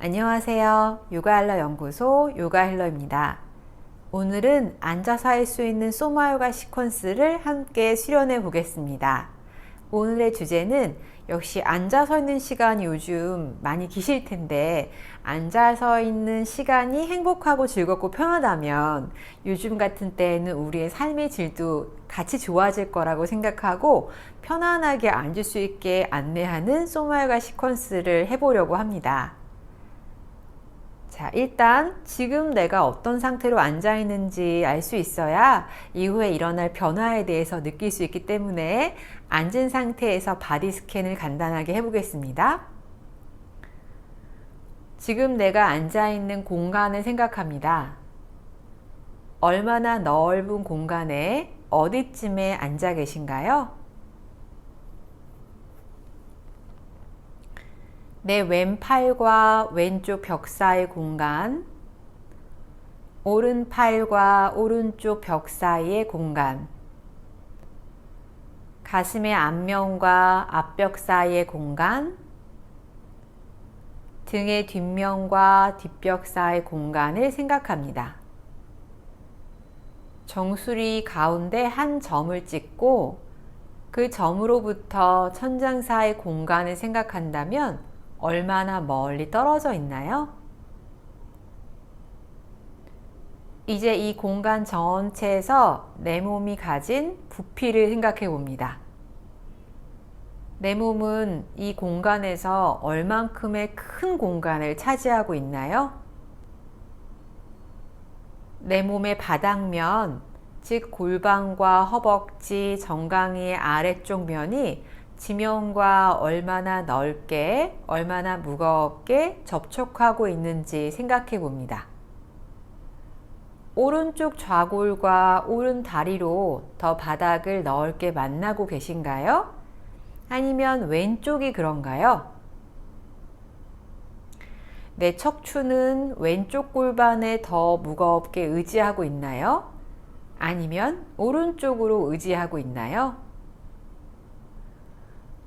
안녕하세요. 요가헬러 연구소 요가헬러입니다. 오늘은 앉아서 할 수 있는 소마요가 시퀀스를 함께 수련해 보겠습니다. 오늘의 주제는 역시 앉아서 있는 시간이 요즘 많이 기실 텐데 앉아서 있는 시간이 행복하고 즐겁고 편하다면 요즘 같은 때에는 우리의 삶의 질도 같이 좋아질 거라고 생각하고 편안하게 앉을 수 있게 안내하는 소마요가 시퀀스를 해보려고 합니다. 자, 일단 지금 내가 어떤 상태로 앉아 있는지 알 수 있어야 이후에 일어날 변화에 대해서 느낄 수 있기 때문에 앉은 상태에서 바디 스캔을 간단하게 해보겠습니다. 지금 내가 앉아 있는 공간을 생각합니다. 얼마나 넓은 공간에 어디쯤에 앉아 계신가요? 내 왼팔과 왼쪽 벽 사이 공간, 오른팔과 오른쪽 벽 사이의 공간, 가슴의 앞면과 앞벽 사이의 공간, 등의 뒷면과 뒷벽 사이의 공간을 생각합니다. 정수리 가운데 한 점을 찍고 그 점으로부터 천장 사이 공간을 생각한다면 얼마나 멀리 떨어져 있나요? 이제 이 공간 전체에서 내 몸이 가진 부피를 생각해 봅니다. 내 몸은 이 공간에서 얼만큼의 큰 공간을 차지하고 있나요? 내 몸의 바닥면, 즉 골반과 허벅지, 정강이의 아래쪽 면이 지면과 얼마나 넓게, 얼마나 무겁게 접촉하고 있는지 생각해 봅니다. 오른쪽 좌골과 오른 다리로 더 바닥을 넓게 만나고 계신가요? 아니면 왼쪽이 그런가요? 내 척추는 왼쪽 골반에 더 무겁게 의지하고 있나요? 아니면 오른쪽으로 의지하고 있나요?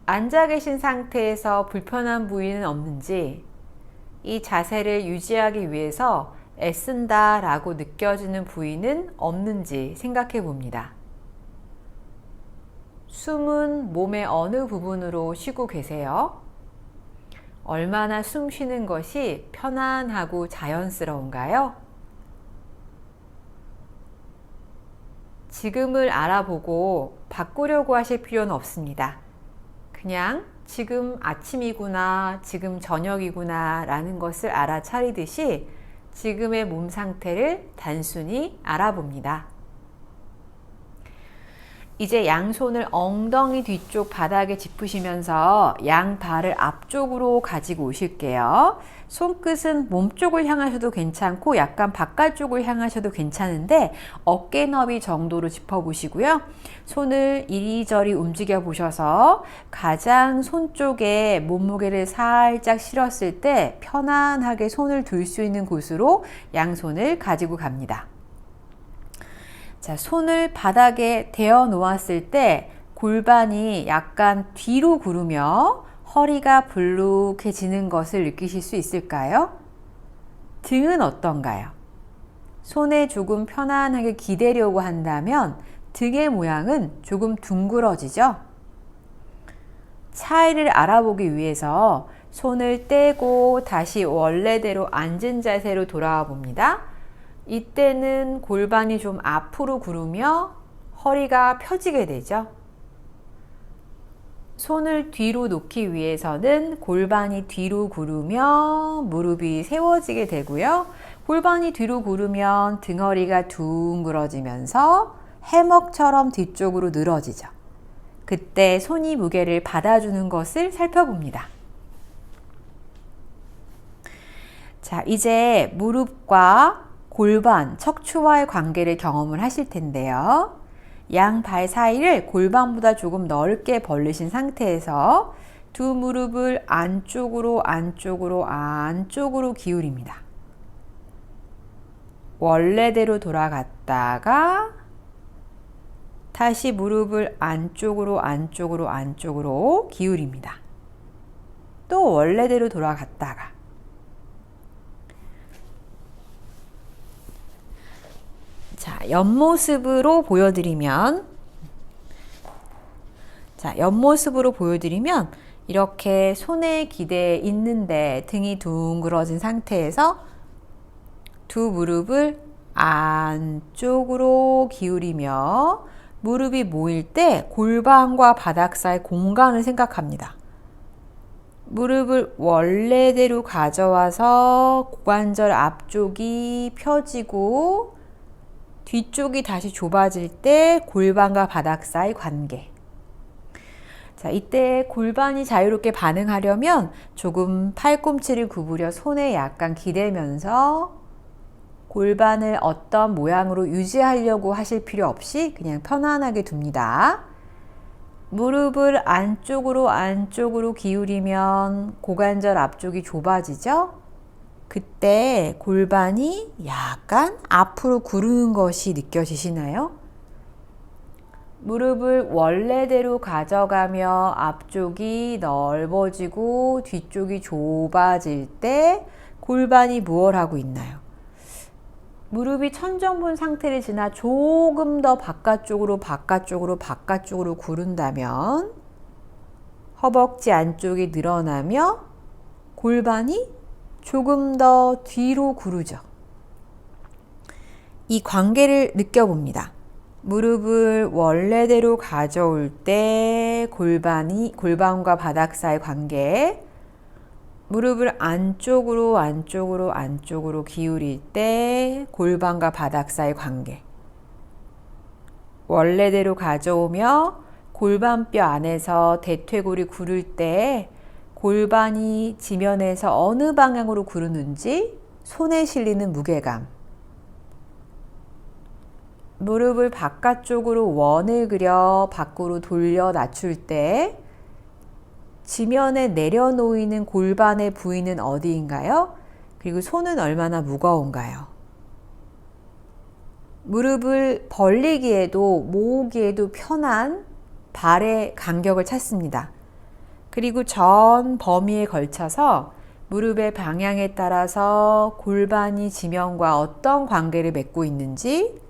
앉아 계신 상태에서 불편한 부위는 없는지, 이 자세를 유지하기 위해서 애쓴다 라고 느껴지는 부위는 없는지 생각해 봅니다. 숨은 몸의 어느 부분으로 쉬고 계세요? 얼마나 숨 쉬는 것이 편안하고 자연스러운가요? 지금을 알아보고 바꾸려고 하실 필요는 없습니다. 그냥 지금 아침이구나, 지금 저녁이구나 라는 것을 알아차리듯이 지금의 몸 상태를 단순히 알아봅니다. 이제 양손을 엉덩이 뒤쪽 바닥에 짚으시면서 양발을 앞쪽으로 가지고 오실게요. 손끝은 몸쪽을 향하셔도 괜찮고 약간 바깥쪽을 향하셔도 괜찮은데 어깨 너비 정도로 짚어보시고요. 손을 이리저리 움직여 보셔서 가장 손 쪽에 몸무게를 살짝 실었을 때 편안하게 손을 둘 수 있는 곳으로 양손을 가지고 갑니다. 자, 손을 바닥에 대어 놓았을 때 골반이 약간 뒤로 구르며 허리가 불룩해지는 것을 느끼실 수 있을까요? 등은 어떤가요? 손에 조금 편안하게 기대려고 한다면 등의 모양은 조금 둥그러지죠? 차이를 알아보기 위해서 손을 떼고 다시 원래대로 앉은 자세로 돌아와 봅니다. 이때는 골반이 좀 앞으로 구르며 허리가 펴지게 되죠. 손을 뒤로 놓기 위해서는 골반이 뒤로 구르며 무릎이 세워지게 되고요. 골반이 뒤로 구르면 등허리가 둥그러지면서 해먹처럼 뒤쪽으로 늘어지죠. 그때 손이 무게를 받아주는 것을 살펴봅니다. 자, 이제 무릎과 골반, 척추와의 관계를 경험을 하실 텐데요. 양발 사이를 골반보다 조금 넓게 벌리신 상태에서 두 무릎을 안쪽으로 기울입니다. 원래대로 돌아갔다가 다시 무릎을 안쪽으로 기울입니다. 또 원래대로 돌아갔다가 자, 옆모습으로 보여드리면 이렇게 손에 기대 있는데 등이 둥그러진 상태에서 두 무릎을 안쪽으로 기울이며 무릎이 모일 때 골반과 바닥 사이 공간을 생각합니다. 무릎을 원래대로 가져와서 고관절 앞쪽이 펴지고 뒤쪽이 다시 좁아질 때 골반과 바닥 사이 관계. 자, 이때 골반이 자유롭게 반응하려면 조금 팔꿈치를 구부려 손에 약간 기대면서 골반을 어떤 모양으로 유지하려고 하실 필요 없이 그냥 편안하게 둡니다. 무릎을 안쪽으로 기울이면 고관절 앞쪽이 좁아지죠? 그때 골반이 약간 앞으로 구르는 것이 느껴지시나요? 무릎을 원래대로 가져가며 앞쪽이 넓어지고 뒤쪽이 좁아질 때 골반이 무엇 하고 있나요? 무릎이 천정분 상태를 지나 조금 더 바깥쪽으로 구른다면 허벅지 안쪽이 늘어나며 골반이 조금 더 뒤로 구르죠. 이 관계를 느껴봅니다. 무릎을 원래대로 가져올 때 골반과 바닥 사이 관계, 무릎을 안쪽으로 기울일 때 골반과 바닥 사이 관계, 원래대로 가져오며 골반뼈 안에서 대퇴골이 구를 때 골반이 지면에서 어느 방향으로 구르는지 손에 실리는 무게감, 무릎을 바깥쪽으로 원을 그려 밖으로 돌려 낮출 때 지면에 내려놓이는 골반의 부위는 어디인가요? 그리고 손은 얼마나 무거운가요? 무릎을 벌리기에도 모으기에도 편한 발의 간격을 찾습니다. 그리고 전 범위에 걸쳐서 무릎의 방향에 따라서 골반이 지면과 어떤 관계를 맺고 있는지,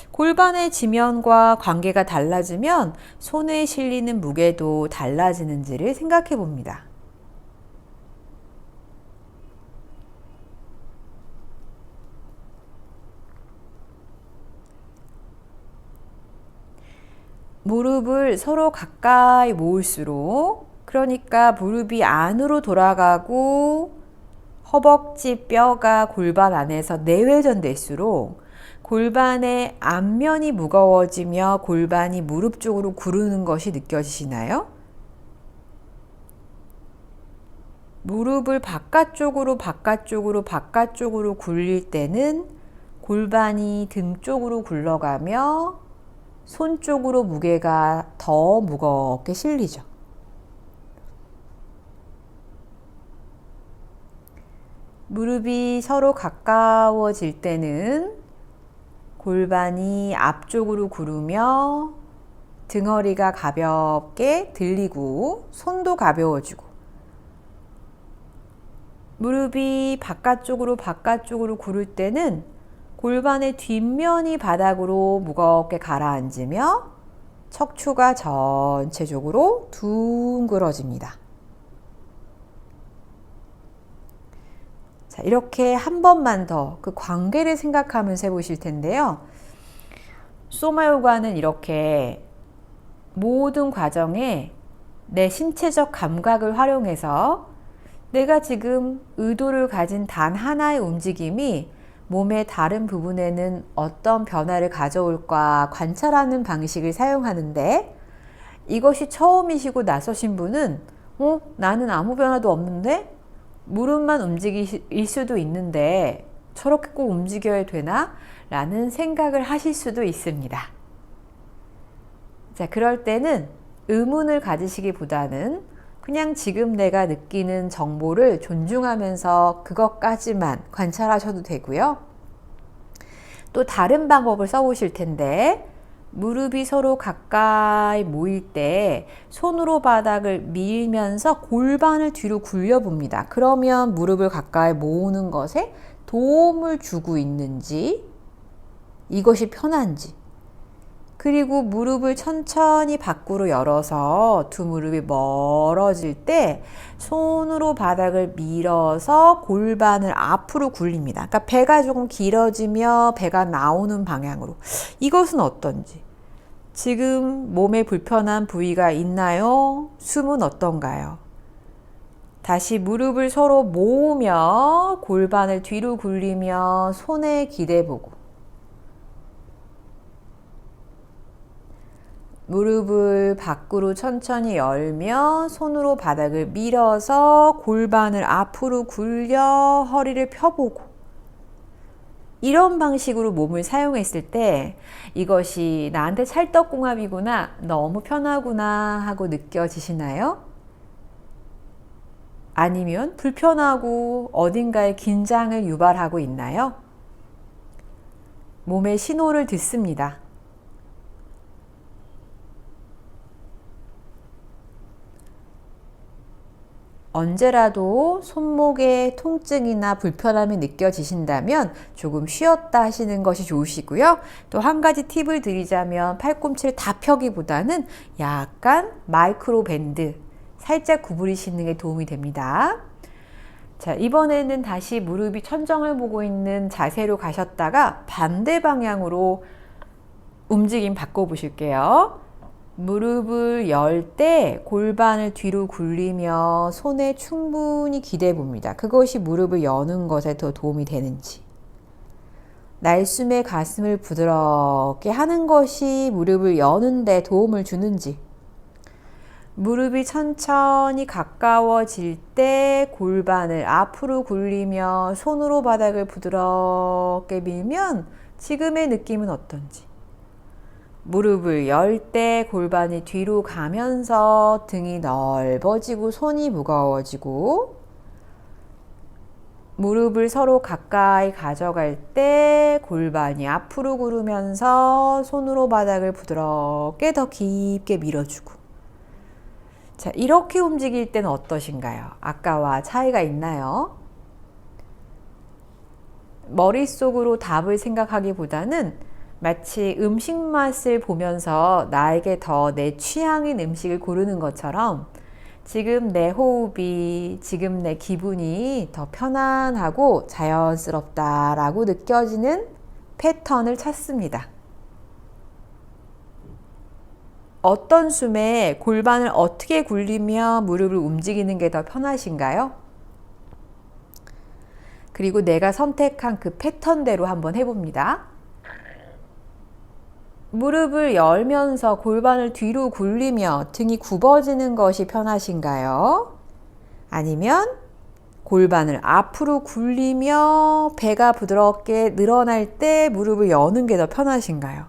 골반의 지면과 관계가 달라지면 손에 실리는 무게도 달라지는지를 생각해 봅니다. 무릎을 서로 가까이 모을수록, 그러니까 무릎이 안으로 돌아가고 허벅지 뼈가 골반 안에서 내외전될수록 골반의 앞면이 무거워지며 골반이 무릎 쪽으로 구르는 것이 느껴지시나요? 무릎을 바깥쪽으로 굴릴 때는 골반이 등 쪽으로 굴러가며 손 쪽으로 무게가 더 무겁게 실리죠. 무릎이 서로 가까워질 때는 골반이 앞쪽으로 구르며 등허리가 가볍게 들리고 손도 가벼워지고, 무릎이 바깥쪽으로 구를 때는 골반의 뒷면이 바닥으로 무겁게 가라앉으며 척추가 전체적으로 둥그러집니다. 자, 이렇게 한 번만 더 그 관계를 생각하면서 해보실 텐데요. 소마요가는 이렇게 모든 과정에 내 신체적 감각을 활용해서 내가 지금 의도를 가진 단 하나의 움직임이 몸의 다른 부분에는 어떤 변화를 가져올까 관찰하는 방식을 사용하는데, 이것이 처음이시고 나서신 분은 나는 아무 변화도 없는데? 무릎만 움직일 수도 있는데 저렇게 꼭 움직여야 되나? 라는 생각을 하실 수도 있습니다. 자, 그럴 때는 의문을 가지시기보다는 그냥 지금 내가 느끼는 정보를 존중하면서 그것까지만 관찰하셔도 되고요. 또 다른 방법을 써보실 텐데, 무릎이 서로 가까이 모일 때 손으로 바닥을 밀면서 골반을 뒤로 굴려봅니다. 그러면 무릎을 가까이 모으는 것에 도움을 주고 있는지, 이것이 편한지. 그리고 무릎을 천천히 밖으로 열어서 두 무릎이 멀어질 때 손으로 바닥을 밀어서 골반을 앞으로 굴립니다. 그러니까 배가 조금 길어지며 배가 나오는 방향으로. 이것은 어떤지. 지금 몸에 불편한 부위가 있나요? 숨은 어떤가요? 다시 무릎을 서로 모으며 골반을 뒤로 굴리며 손에 기대보고 무릎을 밖으로 천천히 열며 손으로 바닥을 밀어서 골반을 앞으로 굴려 허리를 펴보고 이런 방식으로 몸을 사용했을 때 이것이 나한테 찰떡궁합이구나, 너무 편하구나 하고 느껴지시나요? 아니면 불편하고 어딘가에 긴장을 유발하고 있나요? 몸의 신호를 듣습니다. 언제라도 손목에 통증이나 불편함이 느껴지신다면 조금 쉬었다 하시는 것이 좋으시고요. 또 한 가지 팁을 드리자면 팔꿈치를 다 펴기보다는 약간 마이크로 밴드 살짝 구부리시는 게 도움이 됩니다. 자, 이번에는 다시 무릎이 천정을 보고 있는 자세로 가셨다가 반대 방향으로 움직임 바꿔보실게요. 무릎을 열 때 골반을 뒤로 굴리며 손에 충분히 기대 봅니다. 그것이 무릎을 여는 것에 더 도움이 되는지. 날숨의 가슴을 부드럽게 하는 것이 무릎을 여는 데 도움을 주는지. 무릎이 천천히 가까워질 때 골반을 앞으로 굴리며 손으로 바닥을 부드럽게 밀면 지금의 느낌은 어떤지. 무릎을 열 때 골반이 뒤로 가면서 등이 넓어지고 손이 무거워지고 무릎을 서로 가까이 가져갈 때 골반이 앞으로 구르면서 손으로 바닥을 부드럽게 더 깊게 밀어주고. 자, 이렇게 움직일 때는 어떠신가요? 아까와 차이가 있나요? 머릿속으로 답을 생각하기보다는 마치 음식 맛을 보면서 나에게 더 내 취향인 음식을 고르는 것처럼 지금 내 호흡이, 지금 내 기분이 더 편안하고 자연스럽다라고 느껴지는 패턴을 찾습니다. 어떤 숨에 골반을 어떻게 굴리며 무릎을 움직이는 게 더 편하신가요? 그리고 내가 선택한 그 패턴대로 한번 해봅니다. 무릎을 열면서 골반을 뒤로 굴리며 등이 굽어지는 것이 편하신가요? 아니면 골반을 앞으로 굴리며 배가 부드럽게 늘어날 때 무릎을 여는 게 더 편하신가요?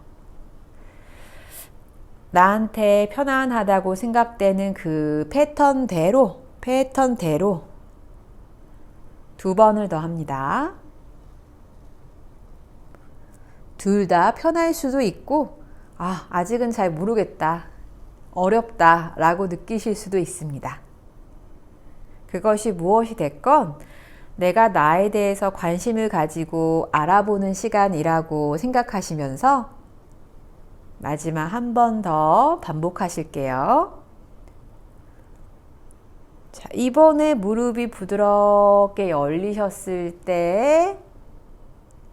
나한테 편안하다고 생각되는 그 패턴대로 두 번을 더 합니다. 둘 다 편할 수도 있고 아직은 잘 모르겠다, 어렵다 라고 느끼실 수도 있습니다. 그것이 무엇이 됐건 내가 나에 대해서 관심을 가지고 알아보는 시간이라고 생각하시면서 마지막 한 번 더 반복하실게요. 자, 이번에 무릎이 부드럽게 열리셨을 때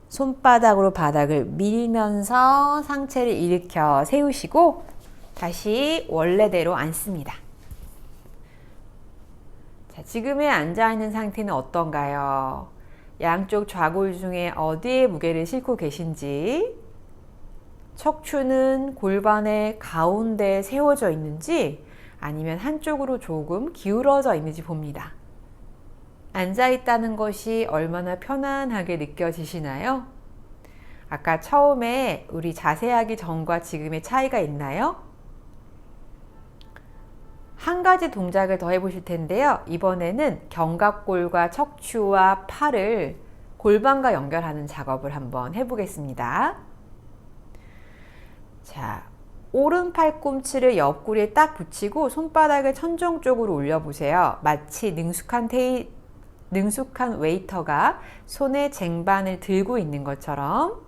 손바닥으로 바닥을 밀면서 상체를 일으켜 세우시고 다시 원래대로 앉습니다. 자, 지금의 앉아있는 상태는 어떤가요? 양쪽 좌골 중에 어디에 무게를 싣고 계신지, 척추는 골반의 가운데에 세워져 있는지 아니면 한쪽으로 조금 기울어져 있는지 봅니다. 앉아있다는 것이 얼마나 편안하게 느껴지시나요? 아까 처음에 우리 자세하기 전과 지금의 차이가 있나요? 한 가지 동작을 더 해보실 텐데요. 이번에는 견갑골과 척추와 팔을 골반과 연결하는 작업을 한번 해보겠습니다. 자, 오른 팔꿈치를 옆구리에 딱 붙이고 손바닥을 천정 쪽으로 올려보세요. 마치 능숙한 웨이터가 손에 쟁반을 들고 있는 것처럼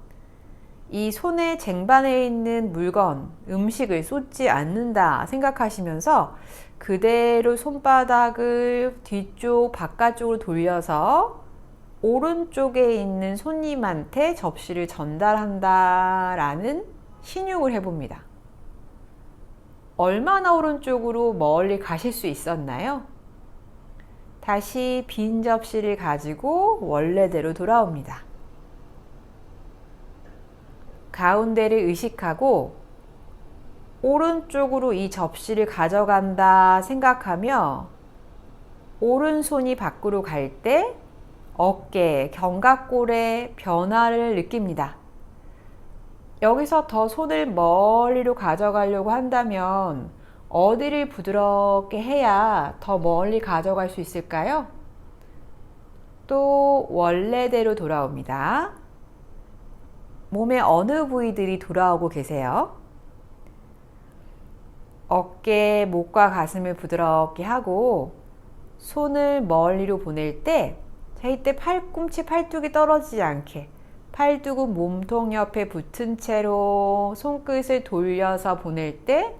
이 손의 쟁반에 있는 물건, 음식을 쏟지 않는다 생각하시면서 그대로 손바닥을 뒤쪽, 바깥쪽으로 돌려서 오른쪽에 있는 손님한테 접시를 전달한다라는 신용을 해봅니다. 얼마나 오른쪽으로 멀리 가실 수 있었나요? 다시 빈 접시를 가지고 원래대로 돌아옵니다. 가운데를 의식하고 오른쪽으로 이 접시를 가져간다 생각하며 오른손이 밖으로 갈 때 어깨, 견갑골의 변화를 느낍니다. 여기서 더 손을 멀리로 가져가려고 한다면 어디를 부드럽게 해야 더 멀리 가져갈 수 있을까요? 또 원래대로 돌아옵니다. 몸의 어느 부위들이 돌아오고 계세요? 어깨, 목과 가슴을 부드럽게 하고 손을 멀리로 보낼 때, 자, 이때 팔꿈치, 팔뚝이 떨어지지 않게 팔뚝은 몸통 옆에 붙은 채로 손끝을 돌려서 보낼 때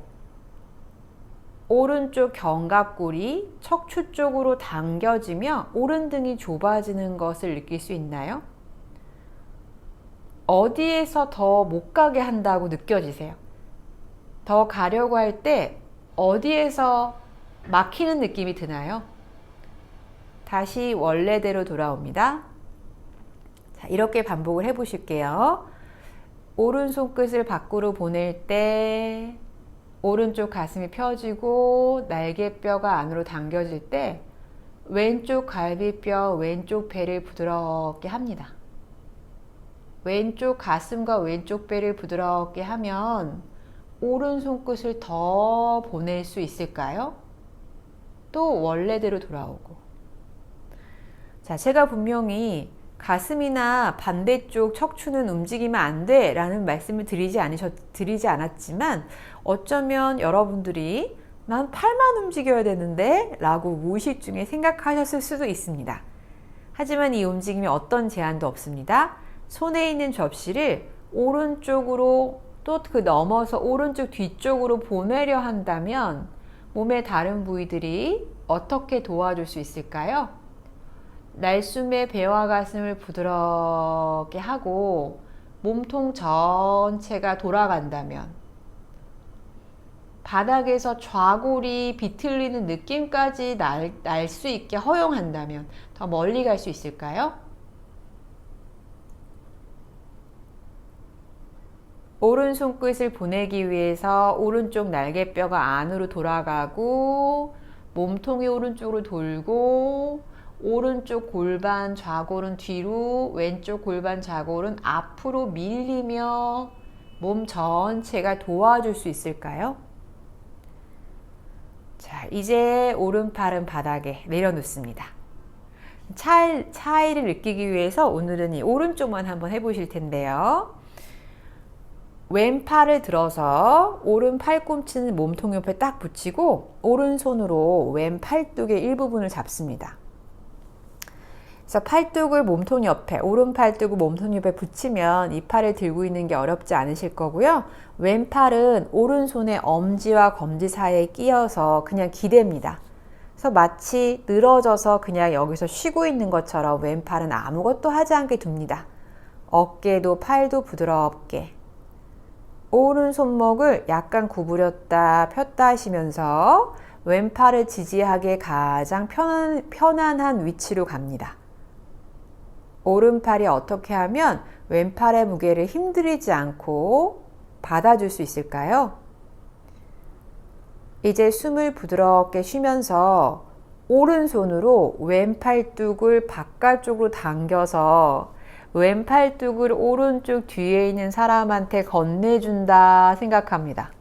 오른쪽 견갑골이 척추 쪽으로 당겨지며 오른등이 좁아지는 것을 느낄 수 있나요? 어디에서 더 못 가게 한다고 느껴지세요? 더 가려고 할 때 어디에서 막히는 느낌이 드나요? 다시 원래대로 돌아옵니다. 자, 이렇게 반복을 해 보실게요. 오른손끝을 밖으로 보낼 때 오른쪽 가슴이 펴지고 날개뼈가 안으로 당겨질 때 왼쪽 갈비뼈, 왼쪽 배를 부드럽게 합니다. 왼쪽 가슴과 왼쪽 배를 부드럽게 하면 오른손끝을 더 보낼 수 있을까요? 또 원래대로 돌아오고. 자, 제가 분명히 가슴이나 반대쪽 척추는 움직이면 안 돼 라는 말씀을 드리지 않았지만 어쩌면 여러분들이 난 팔만 움직여야 되는데 라고 무의식 중에 생각하셨을 수도 있습니다. 하지만 이 움직임이 어떤 제한도 없습니다. 손에 있는 접시를 오른쪽으로 또 그 넘어서 오른쪽 뒤쪽으로 보내려 한다면 몸의 다른 부위들이 어떻게 도와줄 수 있을까요? 날숨의 배와 가슴을 부드럽게 하고 몸통 전체가 돌아간다면 바닥에서 좌골이 비틀리는 느낌까지 날 수 있게 허용한다면 더 멀리 갈 수 있을까요? 오른손끝을 보내기 위해서 오른쪽 날개뼈가 안으로 돌아가고 몸통이 오른쪽으로 돌고 오른쪽 골반 좌골은 뒤로 왼쪽 골반 좌골은 앞으로 밀리며 몸 전체가 도와줄 수 있을까요? 자, 이제 오른팔은 바닥에 내려놓습니다. 차이를 느끼기 위해서 오늘은 이 오른쪽만 한번 해보실 텐데요. 왼팔을 들어서 오른 팔꿈치는 몸통 옆에 딱 붙이고 오른손으로 왼 팔뚝의 일부분을 잡습니다. 그래서 팔뚝을 몸통 옆에, 오른 팔뚝을 몸통 옆에 붙이면 이 팔을 들고 있는 게 어렵지 않으실 거고요. 왼팔은 오른손의 엄지와 검지 사이에 끼어서 그냥 기댑니다. 그래서 마치 늘어져서 그냥 여기서 쉬고 있는 것처럼 왼팔은 아무것도 하지 않게 둡니다. 어깨도 팔도 부드럽게. 오른 손목을 약간 구부렸다 폈다 하시면서 왼팔을 지지하게 가장 편안한 위치로 갑니다. 오른팔이 어떻게 하면 왼팔의 무게를 힘들이지 않고 받아줄 수 있을까요? 이제 숨을 부드럽게 쉬면서 오른손으로 왼팔뚝을 바깥쪽으로 당겨서 왼팔뚝을 오른쪽 뒤에 있는 사람한테 건네준다 생각합니다.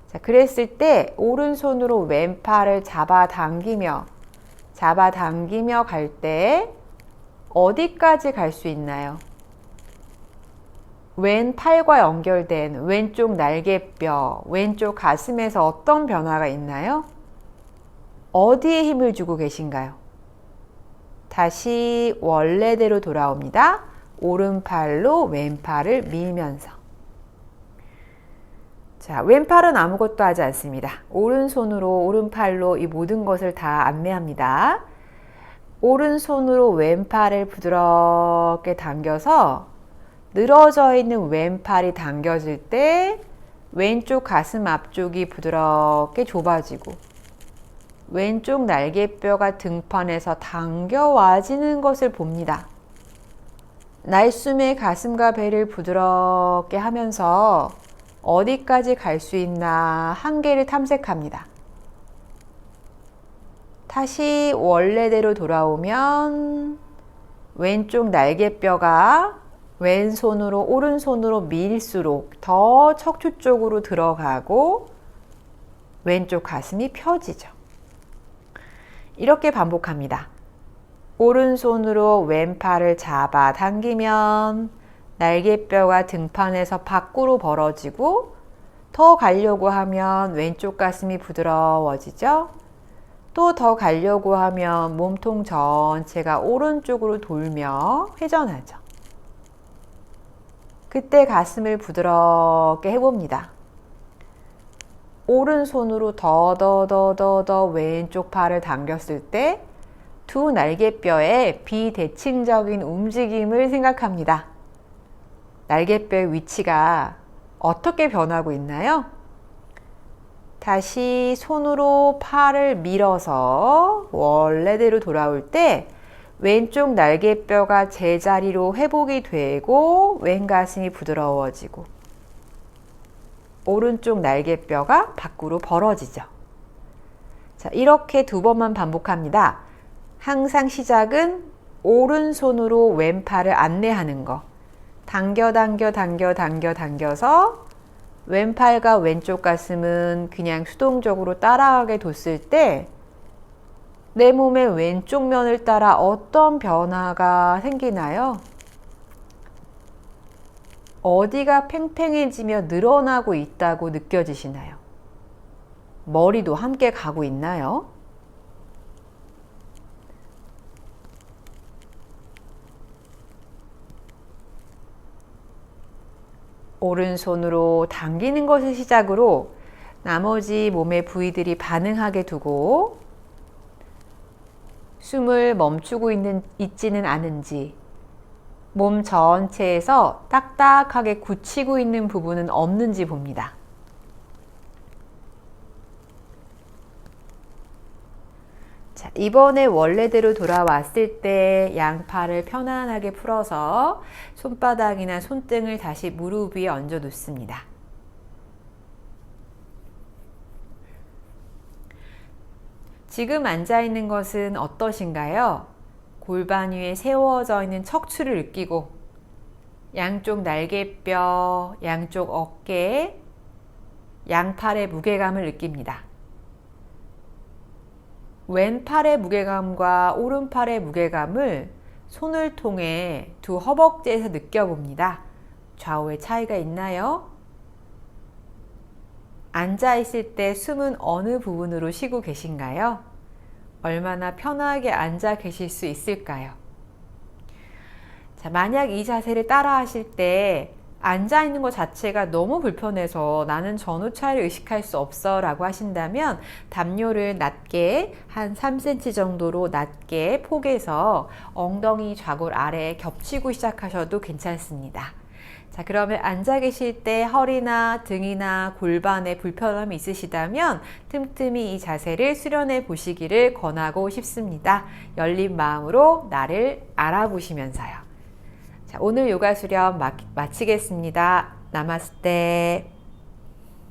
자, 그랬을 때 오른손으로 왼팔을 잡아당기며 갈 때 어디까지 갈 수 있나요? 왼팔과 연결된 왼쪽 날개뼈, 왼쪽 가슴에서 어떤 변화가 있나요? 어디에 힘을 주고 계신가요? 다시 원래대로 돌아옵니다. 오른팔로 왼팔을 밀면서. 자, 왼팔은 아무것도 하지 않습니다. 오른손으로 오른팔로 이 모든 것을 다 안내합니다. 오른손으로 왼팔을 부드럽게 당겨서 늘어져 있는 왼팔이 당겨질 때 왼쪽 가슴 앞쪽이 부드럽게 좁아지고 왼쪽 날개뼈가 등판에서 당겨와지는 것을 봅니다. 날숨의 가슴과 배를 부드럽게 하면서 어디까지 갈 수 있나 한계를 탐색합니다. 다시 원래대로 돌아오면 왼쪽 날개뼈가 왼손으로 오른손으로 밀수록 더 척추 쪽으로 들어가고 왼쪽 가슴이 펴지죠. 이렇게 반복합니다. 오른손으로 왼팔을 잡아 당기면 날개뼈가 등판에서 밖으로 벌어지고 더 가려고 하면 왼쪽 가슴이 부드러워지죠. 또 더 가려고 하면 몸통 전체가 오른쪽으로 돌며 회전하죠. 그때 가슴을 부드럽게 해봅니다. 오른손으로 더 왼쪽 팔을 당겼을 때 두 날개뼈의 비대칭적인 움직임을 생각합니다. 날개뼈의 위치가 어떻게 변하고 있나요? 다시 손으로 팔을 밀어서 원래대로 돌아올 때 왼쪽 날개뼈가 제자리로 회복이 되고 왼 가슴이 부드러워지고 오른쪽 날개뼈가 밖으로 벌어지죠. 자, 이렇게 2번만 반복합니다. 항상 시작은 오른손으로 왼팔을 안내하는 거. 당겨서 왼팔과 왼쪽 가슴은 그냥 수동적으로 따라가게 뒀을 때 내 몸의 왼쪽 면을 따라 어떤 변화가 생기나요? 어디가 팽팽해지며 늘어나고 있다고 느껴지시나요? 머리도 함께 가고 있나요? 오른손으로 당기는 것을 시작으로 나머지 몸의 부위들이 반응하게 두고 숨을 멈추고 있지는 않은지 몸 전체에서 딱딱하게 굳히고 있는 부분은 없는지 봅니다. 자, 이번에 원래대로 돌아왔을 때 양팔을 편안하게 풀어서 손바닥이나 손등을 다시 무릎 위에 얹어 놓습니다. 지금 앉아 있는 것은 어떠신가요? 골반 위에 세워져 있는 척추를 느끼고 양쪽 날개뼈, 양쪽 어깨, 양팔의 무게감을 느낍니다. 왼팔의 무게감과 오른팔의 무게감을 손을 통해 두 허벅지에서 느껴봅니다. 좌우의 차이가 있나요? 앉아 있을 때 숨은 어느 부분으로 쉬고 계신가요? 얼마나 편하게 앉아 계실 수 있을까요? 자, 만약 이 자세를 따라 하실 때 앉아 있는 것 자체가 너무 불편해서 나는 전후 차이를 의식할 수 없어 라고 하신다면 담요를 낮게 한 3cm 정도로 낮게 포개서 엉덩이 좌골 아래에 겹치고 시작하셔도 괜찮습니다. 자, 그러면 앉아 계실 때 허리나 등이나 골반에 불편함이 있으시다면 틈틈이 이 자세를 수련해 보시기를 권하고 싶습니다. 열린 마음으로 나를 알아보시면서요. 자, 오늘 요가 수련 마치겠습니다. 나마스테.